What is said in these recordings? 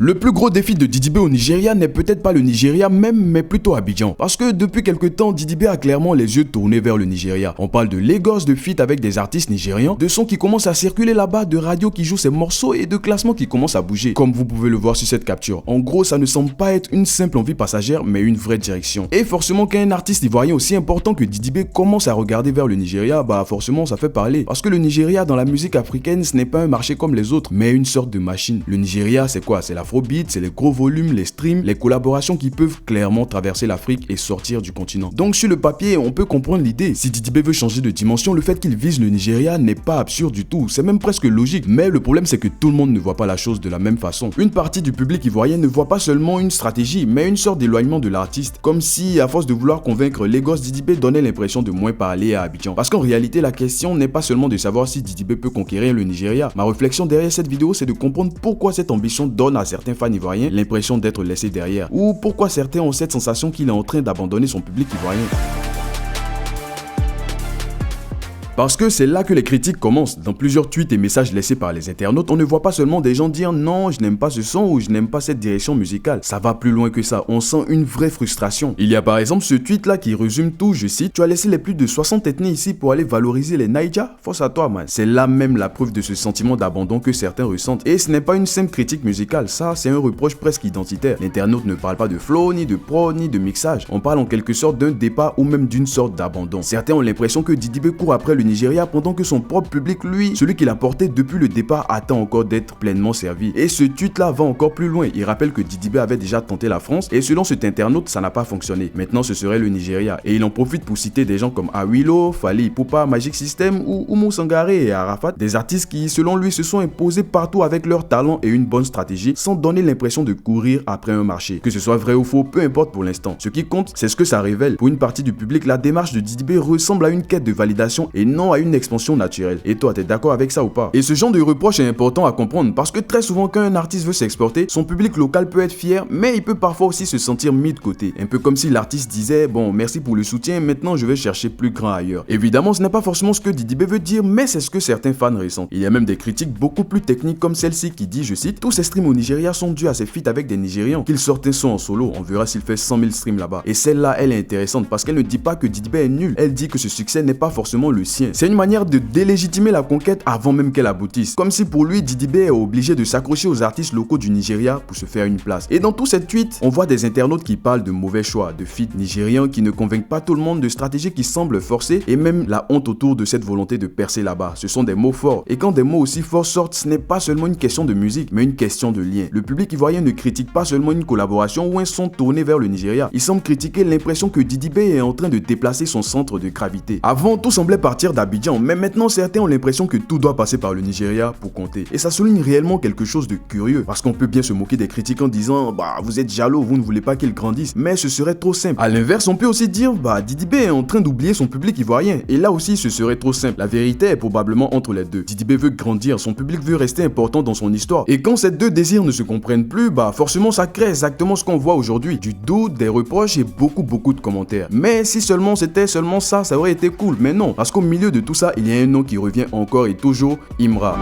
Le plus gros défi de Didi B au Nigeria n'est peut-être pas le Nigeria même, mais plutôt Abidjan. Parce que depuis quelque temps, Didi B a clairement les yeux tournés vers le Nigeria. On parle de Lagos, de feat avec des artistes nigérians, de sons qui commencent à circuler là-bas, de radios qui jouent ses morceaux et de classements qui commencent à bouger. Comme vous pouvez le voir sur cette capture. En gros, ça ne semble pas être une simple envie passagère, mais une vraie direction. Et forcément, quand un artiste ivoirien aussi important que Didi B commence à regarder vers le Nigeria, bah forcément ça fait parler. Parce que le Nigeria dans la musique africaine, ce n'est pas un marché comme les autres, mais une sorte de machine. Le Nigeria, c'est quoi? C'est l'afrobeat, c'est les gros volumes, les streams, les collaborations qui peuvent clairement traverser l'Afrique et sortir du continent. Donc sur le papier, on peut comprendre l'idée. Si Didi B veut changer de dimension, le fait qu'il vise le Nigeria n'est pas absurde du tout, c'est même presque logique. Mais le problème c'est que tout le monde ne voit pas la chose de la même façon. Une partie du public ivoirien ne voit pas seulement une stratégie, mais une sorte d'éloignement de l'artiste. Comme si à force de vouloir convaincre Lagos, Didi B donnait l'impression de moins parler à Abidjan. Parce qu'en réalité, la question n'est pas seulement de savoir si Didi B peut conquérir le Nigeria. Ma réflexion derrière cette vidéo, c'est de comprendre pourquoi cette ambition donne à certains fans ivoiriens l'impression d'être laissé derrière, ou pourquoi certains ont cette sensation qu'il est en train d'abandonner son public ivoirien. Parce que c'est là que les critiques commencent. Dans plusieurs tweets et messages laissés par les internautes, on ne voit pas seulement des gens dire non, je n'aime pas ce son ou je n'aime pas cette direction musicale. Ça va plus loin que ça, on sent une vraie frustration. Il y a par exemple ce tweet là qui résume tout, je cite: tu as laissé les plus de 60 ethnies ici pour aller valoriser les Naija? Force à toi man. C'est là même la preuve de ce sentiment d'abandon que certains ressentent. Et ce n'est pas une simple critique musicale, ça c'est un reproche presque identitaire. L'internaute ne parle pas de flow, ni de pro, ni de mixage. On parle en quelque sorte d'un départ ou même d'une sorte d'abandon. Certains ont l'impression que Didi B court après le Nigeria pendant que son propre public, lui, celui qu'il a porté depuis le départ, attend encore d'être pleinement servi. Et ce tweet là va encore plus loin. Il rappelle que Didi B avait déjà tenté la France et selon cet internaute, ça n'a pas fonctionné. Maintenant, ce serait le Nigeria. Et il en profite pour citer des gens comme Awilo, Fally Ipupa, Magic System ou Oumou Sangaré et Arafat, des artistes qui, selon lui, se sont imposés partout avec leur talent et une bonne stratégie sans donner l'impression de courir après un marché. Que ce soit vrai ou faux, peu importe pour l'instant. Ce qui compte, c'est ce que ça révèle. Pour une partie du public, la démarche de Didi B ressemble à une quête de validation et non à une expansion naturelle. Et toi, t'es d'accord avec ça ou pas? Et ce genre de reproche est important à comprendre parce que très souvent quand un artiste veut s'exporter, son public local peut être fier, mais il peut parfois aussi se sentir mis de côté. Un peu comme si l'artiste disait bon, merci pour le soutien, maintenant je vais chercher plus grand ailleurs. Évidemment, ce n'est pas forcément ce que Didi B veut dire, mais c'est ce que certains fans ressentent. Il y a même des critiques beaucoup plus techniques comme celle-ci qui dit, je cite: tous ces streams au Nigeria sont dus à ses feats avec des Nigérians. Qu'il sorte un son en solo, on verra s'il fait 100 000 streams là-bas. Et celle-là, elle est intéressante parce qu'elle ne dit pas que Didi B est nul, elle dit que ce succès n'est pas forcément le sien. C'est une manière de délégitimer la conquête avant même qu'elle aboutisse. Comme si pour lui, Didi B est obligé de s'accrocher aux artistes locaux du Nigeria pour se faire une place. Et dans tous ces tweets, on voit des internautes qui parlent de mauvais choix, de feats nigérians qui ne convainquent pas tout le monde, de stratégies qui semblent forcées et même la honte autour de cette volonté de percer là-bas. Ce sont des mots forts. Et quand des mots aussi forts sortent, ce n'est pas seulement une question de musique, mais une question de lien. Le public ivoirien ne critique pas seulement une collaboration ou un son tourné vers le Nigeria. Il semble critiquer l'impression que Didi B est en train de déplacer son centre de gravité. Avant, tout semblait partir d'Abidjan, mais maintenant certains ont l'impression que tout doit passer par le Nigeria pour compter. Et ça souligne réellement quelque chose de curieux, parce qu'on peut bien se moquer des critiques en disant bah vous êtes jaloux, vous ne voulez pas qu'ils grandissent, mais ce serait trop simple. A l'inverse, on peut aussi dire bah Didi B est en train d'oublier son public ivoirien, et là aussi ce serait trop simple. La vérité est probablement entre les deux. Didi B veut grandir, son public veut rester important dans son histoire, et quand ces deux désirs ne se comprennent plus, bah forcément ça crée exactement ce qu'on voit aujourd'hui, du doute, des reproches et beaucoup de commentaires. Mais si seulement c'était seulement ça, ça aurait été cool, mais non, parce qu'au milieu de tout ça, il y a un nom qui revient encore et toujours: Imra.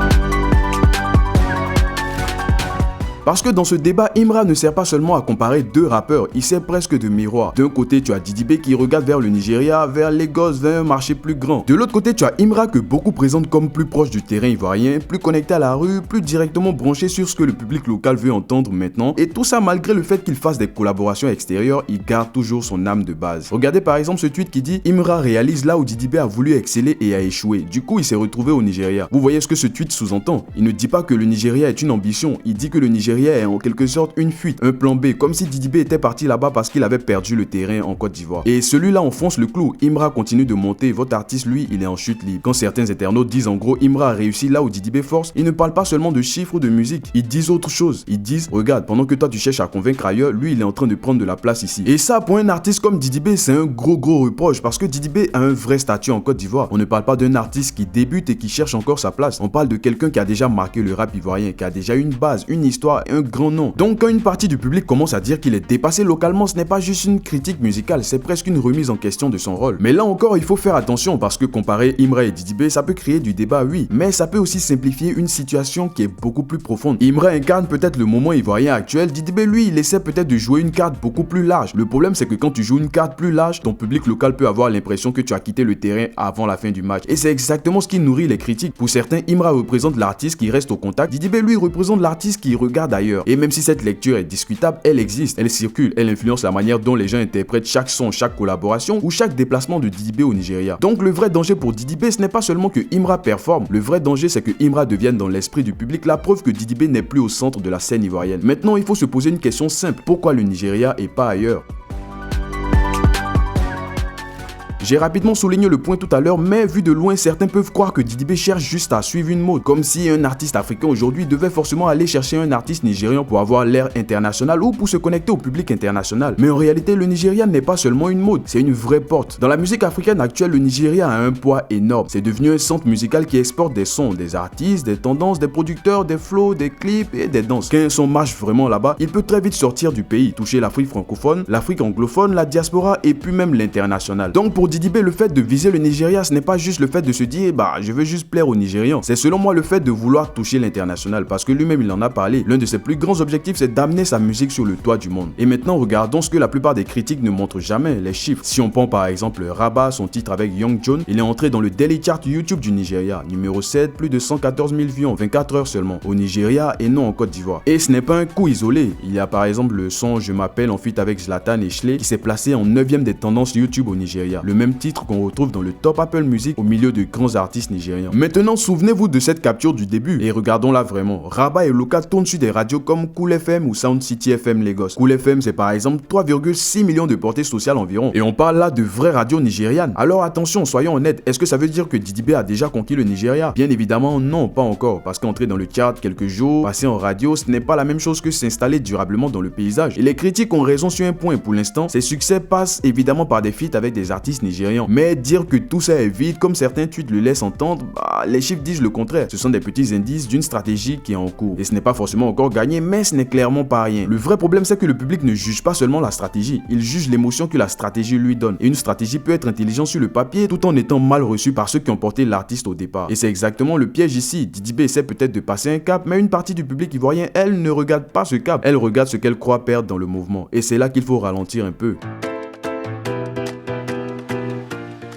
Parce que dans ce débat, Imra ne sert pas seulement à comparer deux rappeurs, il sert presque de miroir. D'un côté, tu as Didi B qui regarde vers le Nigeria, vers Lagos, vers un marché plus grand. De l'autre côté, tu as Imra que beaucoup présentent comme plus proche du terrain ivoirien, plus connecté à la rue, plus directement branché sur ce que le public local veut entendre maintenant. Et tout ça malgré le fait qu'il fasse des collaborations extérieures, il garde toujours son âme de base. Regardez par exemple ce tweet qui dit: Imra réalise là où Didi B a voulu exceller et a échoué. Du coup, il s'est retrouvé au Nigeria. Vous voyez ce que ce tweet sous-entend? Il ne dit pas que le Nigeria est une ambition, il dit que le Nigeria est en quelque sorte une fuite, un plan B, comme si Didi B était parti là-bas parce qu'il avait perdu le terrain en Côte d'Ivoire. Et celui-là enfonce le clou. Imra continue de monter, votre artiste lui, il est en chute libre. Quand certains internautes disent en gros Imra a réussi là où Didi B force, ils ne parlent pas seulement de chiffres ou de musique, ils disent autre chose. Ils disent regarde, pendant que toi tu cherches à convaincre ailleurs, lui il est en train de prendre de la place ici. Et ça, pour un artiste comme Didi B, c'est un gros reproche parce que Didi B a un vrai statut en Côte d'Ivoire. On ne parle pas d'un artiste qui débute et qui cherche encore sa place. On parle de quelqu'un qui a déjà marqué le rap ivoirien, qui a déjà une base, une histoire un grand nom. Donc quand une partie du public commence à dire qu'il est dépassé localement, ce n'est pas juste une critique musicale, c'est presque une remise en question de son rôle. Mais là encore, il faut faire attention parce que comparer Imra et Didi B, ça peut créer du débat, oui, mais ça peut aussi simplifier une situation qui est beaucoup plus profonde. Imra incarne peut-être le moment ivoirien actuel, Didi B, lui, il essaie peut-être de jouer une carte beaucoup plus large. Le problème, c'est que quand tu joues une carte plus large, ton public local peut avoir l'impression que tu as quitté le terrain avant la fin du match. Et c'est exactement ce qui nourrit les critiques. Pour certains, Imra représente l'artiste qui reste au contact, Didi B, lui, représente l'artiste qui regarde ailleurs. Et même si cette lecture est discutable, elle existe, elle circule, elle influence la manière dont les gens interprètent chaque son, chaque collaboration ou chaque déplacement de Didi B au Nigeria. Donc le vrai danger pour Didi B, ce n'est pas seulement que Imra performe, le vrai danger c'est que Imra devienne dans l'esprit du public la preuve que Didi B n'est plus au centre de la scène ivoirienne. Maintenant, il faut se poser une question simple, pourquoi le Nigeria et pas ailleurs? J'ai rapidement souligné le point tout à l'heure, mais vu de loin, certains peuvent croire que Didi B cherche juste à suivre une mode, comme si un artiste africain aujourd'hui devait forcément aller chercher un artiste nigérian pour avoir l'air international ou pour se connecter au public international. Mais en réalité, le Nigeria n'est pas seulement une mode, c'est une vraie porte. Dans la musique africaine actuelle, le Nigeria a un poids énorme. C'est devenu un centre musical qui exporte des sons, des artistes, des tendances, des producteurs, des flows, des clips et des danses. Quand un son marche vraiment là-bas, il peut très vite sortir du pays, toucher l'Afrique francophone, l'Afrique anglophone, la diaspora et puis même l'international. Donc pour Didi B, le fait de viser le Nigeria, ce n'est pas juste le fait de se dire je veux juste plaire aux Nigérians. C'est selon moi le fait de vouloir toucher l'international parce que lui-même il en a parlé. L'un de ses plus grands objectifs, c'est d'amener sa musique sur le toit du monde. Et maintenant, regardons ce que la plupart des critiques ne montrent jamais, les chiffres. Si on prend par exemple Rabat, son titre avec Young John, il est entré dans le Daily Chart YouTube du Nigeria. Numéro 7, plus de 114 000 vues en 24 heures seulement. Au Nigeria et non en Côte d'Ivoire. Et ce n'est pas un coup isolé. Il y a par exemple le son Je m'appelle en feat avec Zlatan et Schley qui s'est placé en 9e des tendances YouTube au Nigeria. Le même titre qu'on retrouve dans le top Apple Music au milieu de grands artistes nigérians. Maintenant, souvenez-vous de cette capture du début et regardons-la vraiment. Rabat et Loka tournent sur des radios comme Cool FM ou Sound City FM Lagos. Cool FM, c'est par exemple 3,6 millions de portées sociales environ. Et on parle là de vraies radios nigérianes. Alors attention, soyons honnêtes, est-ce que ça veut dire que Didi B a déjà conquis le Nigeria? Bien évidemment, non, pas encore. Parce qu'entrer dans le chart quelques jours, passer en radio, ce n'est pas la même chose que s'installer durablement dans le paysage. Et les critiques ont raison sur un point pour l'instant. Ces succès passent évidemment par des feats avec des artistes nigérians. Mais dire que tout ça est vide, comme certains tweets le laissent entendre, les chiffres disent le contraire. Ce sont des petits indices d'une stratégie qui est en cours. Et ce n'est pas forcément encore gagné, mais ce n'est clairement pas rien. Le vrai problème, c'est que le public ne juge pas seulement la stratégie, il juge l'émotion que la stratégie lui donne. Et une stratégie peut être intelligente sur le papier tout en étant mal reçue par ceux qui ont porté l'artiste au départ. Et c'est exactement le piège ici. Didi B essaie peut-être de passer un cap, mais une partie du public ivoirien, elle ne regarde pas ce cap. Elle regarde ce qu'elle croit perdre dans le mouvement. Et c'est là qu'il faut ralentir un peu.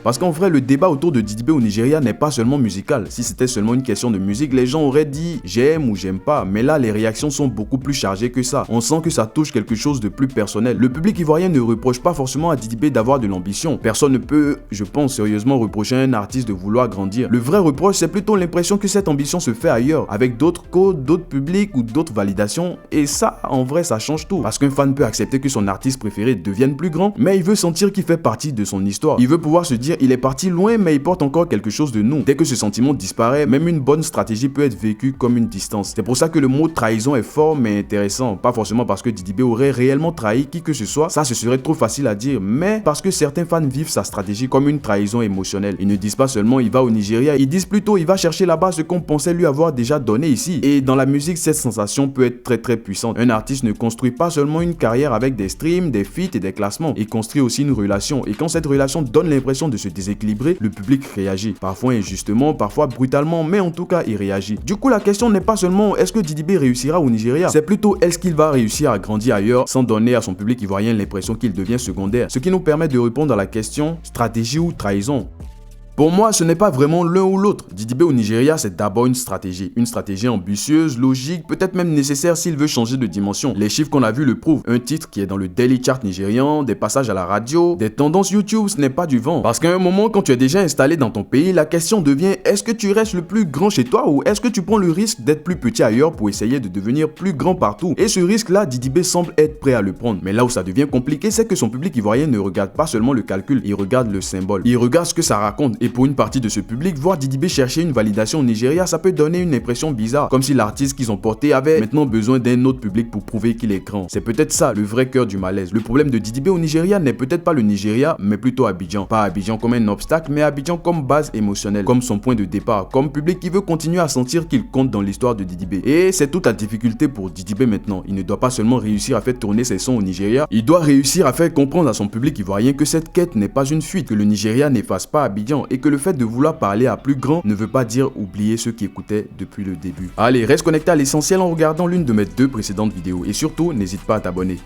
Parce qu'en vrai, le débat autour de Didi B au Nigeria n'est pas seulement musical. Si c'était seulement une question de musique, les gens auraient dit j'aime ou j'aime pas. Mais là, les réactions sont beaucoup plus chargées que ça. On sent que ça touche quelque chose de plus personnel. Le public ivoirien ne reproche pas forcément à Didi B d'avoir de l'ambition. Personne ne peut, je pense sérieusement, reprocher à un artiste de vouloir grandir. Le vrai reproche, c'est plutôt l'impression que cette ambition se fait ailleurs, avec d'autres codes, d'autres publics ou d'autres validations. Et ça, en vrai, ça change tout. Parce qu'un fan peut accepter que son artiste préféré devienne plus grand, mais il veut sentir qu'il fait partie de son histoire. Il veut pouvoir se dire il est parti loin, mais il porte encore quelque chose de nous. Dès que ce sentiment disparaît, même une bonne stratégie peut être vécue comme une distance. C'est pour ça que le mot trahison est fort mais intéressant. Pas forcément parce que Didi B aurait réellement trahi qui que ce soit, ça ce serait trop facile à dire, mais parce que certains fans vivent sa stratégie comme une trahison émotionnelle. Ils ne disent pas seulement il va au Nigeria, ils disent plutôt il va chercher là-bas ce qu'on pensait lui avoir déjà donné ici. Et dans la musique, cette sensation peut être très puissante. Un artiste ne construit pas seulement une carrière avec des streams, des feats et des classements. Il construit aussi une relation. Et quand cette relation donne l'impression de se déséquilibrer, le public réagit. Parfois injustement, parfois brutalement, mais en tout cas il réagit. Du coup, la question n'est pas seulement est-ce que Didi B réussira au Nigeria, c'est plutôt est-ce qu'il va réussir à grandir ailleurs sans donner à son public ivoirien l'impression qu'il devient secondaire. Ce qui nous permet de répondre à la question stratégie ou trahison. Pour moi, ce n'est pas vraiment l'un ou l'autre. Didi B au Nigeria, c'est d'abord une stratégie ambitieuse, logique, peut-être même nécessaire s'il veut changer de dimension. Les chiffres qu'on a vus le prouvent. Un titre qui est dans le Daily Chart nigérian, des passages à la radio, des tendances YouTube, ce n'est pas du vent. Parce qu'à un moment, quand tu es déjà installé dans ton pays, la question devient est-ce que tu restes le plus grand chez toi ou est-ce que tu prends le risque d'être plus petit ailleurs pour essayer de devenir plus grand partout? Et ce risque-là, Didi B semble être prêt à le prendre. Mais là où ça devient compliqué, c'est que son public ivoirien ne regarde pas seulement le calcul, il regarde le symbole. Il regarde ce que ça raconte. Et pour une partie de ce public, voir Didi B chercher une validation au Nigeria, ça peut donner une impression bizarre, comme si l'artiste qu'ils ont porté avait maintenant besoin d'un autre public pour prouver qu'il est grand. C'est peut-être ça le vrai cœur du malaise. Le problème de Didi B au Nigeria n'est peut-être pas le Nigeria, mais plutôt Abidjan. Pas Abidjan comme un obstacle, mais Abidjan comme base émotionnelle, comme son point de départ, comme public qui veut continuer à sentir qu'il compte dans l'histoire de Didi B. Et c'est toute la difficulté pour Didi B maintenant. Il ne doit pas seulement réussir à faire tourner ses sons au Nigeria, il doit réussir à faire comprendre à son public ivoirien que cette quête n'est pas une fuite, que le Nigeria n'efface pas Abidjan et que le fait de vouloir parler à plus grand ne veut pas dire oublier ceux qui écoutaient depuis le début. Allez, reste connecté à l'essentiel en regardant l'une de mes 2 précédentes vidéos et surtout, n'hésite pas à t'abonner.